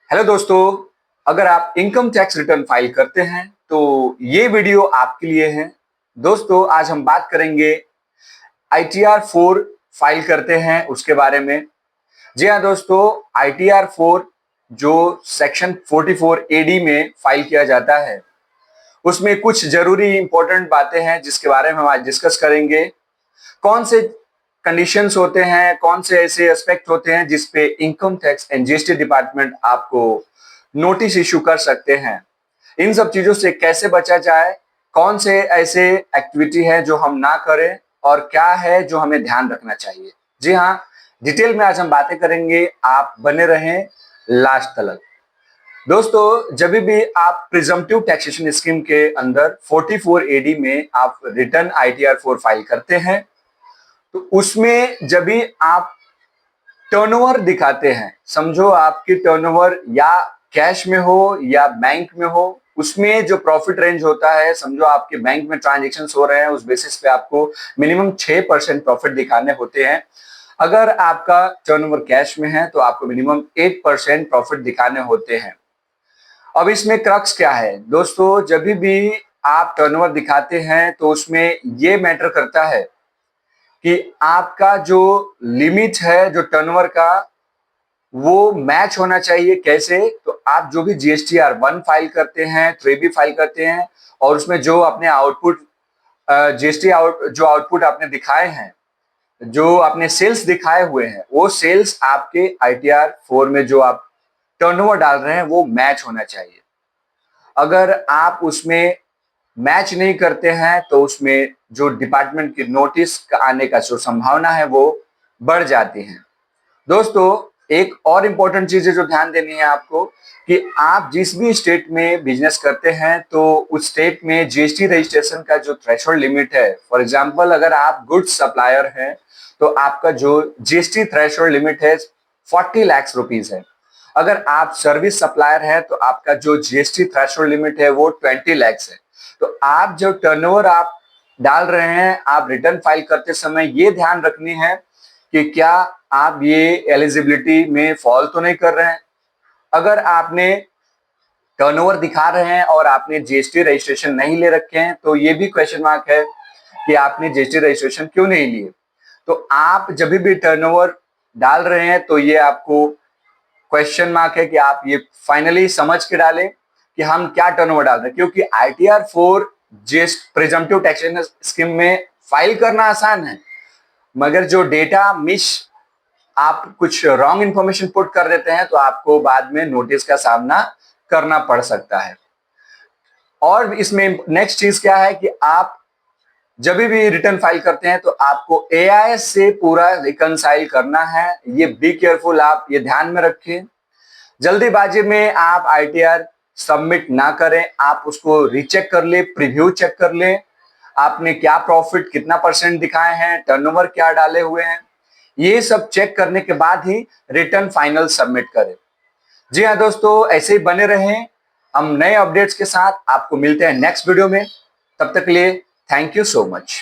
Hello दोस्तों, अगर आप इनकम टैक्स रिटर्न फाइल करते हैं तो ये वीडियो आपके लिए है। दोस्तों, आज हम बात करेंगे ITR 4 फाइल करते हैं उसके बारे में। जी हाँ दोस्तों, ITR 4 जो सेक्शन 44 AD में फाइल किया जाता है, उसमें कुछ जरूरी इंपॉर्टेंट बातें हैं जिसके बारे में हम आज डिस्कस करेंगे। कौन से कंडीशंस होते हैं, कौन से ऐसे एस्पेक्ट होते हैं जिसपे income tax and GST department आपको नोटिस इशू कर सकते हैं, इन सब चीजों से कैसे बचा जाए, कौन से ऐसे एक्टिविटी है जो हम ना करें और क्या है जो हमें ध्यान रखना चाहिए। जी हाँ, डिटेल में आज हम बातें करेंगे, आप बने रहें लास्ट तक। दोस्तों, जब भी आप प्रिजम्पटिव टैक्सेशन स्कीम के अंदर 44 AD में आप रिटर्न ITR 4 फाइल करते हैं तो उसमें जब भी आप टर्नओवर दिखाते हैं, समझो आपकी टर्नओवर या कैश में हो या बैंक में हो, उसमें जो प्रॉफिट रेंज होता है, समझो आपके बैंक में ट्रांजेक्शन हो रहे हैं, उस बेसिस पे आपको मिनिमम 6% प्रॉफिट दिखाने होते हैं। अगर आपका टर्नओवर कैश में है तो आपको मिनिमम 8% प्रॉफिट दिखाने होते हैं। अब इसमें क्रक्स क्या है दोस्तों, जब भी आप टर्नओवर दिखाते हैं तो उसमें ये मैटर करता है कि आपका जो लिमिट है जो टर्नओवर का, वो मैच होना चाहिए। कैसे? तो आप जो भी GSTR 1 फाइल करते हैं, 3B फाइल करते हैं और उसमें जो अपने आउटपुट GST जो आउटपुट आपने दिखाए हैं, जो आपने सेल्स दिखाए हुए हैं, वो सेल्स आपके ITR 4 में जो आप टर्नओवर डाल रहे हैं वो मैच होना चाहिए। अगर आप उसमें मैच नहीं करते हैं तो उसमें जो डिपार्टमेंट की नोटिस आने का जो संभावना है वो बढ़ जाती है। दोस्तों, एक और इम्पोर्टेंट चीज है जो ध्यान देनी है आपको कि आप जिस भी स्टेट में बिजनेस करते हैं तो उस स्टेट में GST रजिस्ट्रेशन का जो थ्रेशोल्ड लिमिट है, फॉर एग्जांपल अगर आप गुड्स सप्लायर हैं तो आपका जो GST थ्रेशोल्ड लिमिट है 40 लाख रुपीज है। अगर आप सर्विस सप्लायर हैं तो आपका जो GST थ्रेशोल्ड लिमिट है वो 20 लाख है। तो आप जो टर्नओवर आप डाल रहे हैं, आप रिटर्न फाइल करते समय ये ध्यान रखनी है कि क्या आप ये एलिजिबिलिटी में फॉल तो नहीं कर रहे हैं। अगर आपने टर्नओवर दिखा रहे हैं और आपने GST रजिस्ट्रेशन नहीं ले रखे हैं तो ये भी क्वेश्चन मार्क है कि आपने GST रजिस्ट्रेशन क्यों नहीं लिए। तो आप जब भी टर्नओवर डाल रहे हैं तो ये आपको क्वेश्चन मार्क है कि आप ये फाइनली समझ के डालें कि हम क्या टर्नओवर डाल रहे हैं, क्योंकि ITR 4 प्रिजम्पटिव टैक्सेशन स्कीम में फाइल करना आसान है, मगर जो डेटा मिस, आप कुछ रॉन्ग इंफॉर्मेशन पुट कर देते हैं तो आपको बाद में नोटिस का सामना करना पड़ सकता है। और इसमें नेक्स्ट चीज क्या है कि आप जब भी रिटर्न फाइल करते हैं तो आपको AIS से पूरा रिकंसाइल करना है। ये बी केयरफुल, आप ये ध्यान में रखें। जल्दीबाजी में आप ITR सबमिट ना करें, आप उसको रीचेक कर ले, प्रीव्यू चेक कर ले, आपने क्या प्रॉफिट कितना % दिखाए हैं, टर्नओवर क्या डाले हुए हैं, ये सब चेक करने के बाद ही रिटर्न फाइनल सबमिट करें। जी हाँ दोस्तों, ऐसे ही बने रहें। हम नए अपडेट्स के साथ आपको मिलते हैं नेक्स्ट वीडियो में। तब तक के लिए थैंक यू सो मच।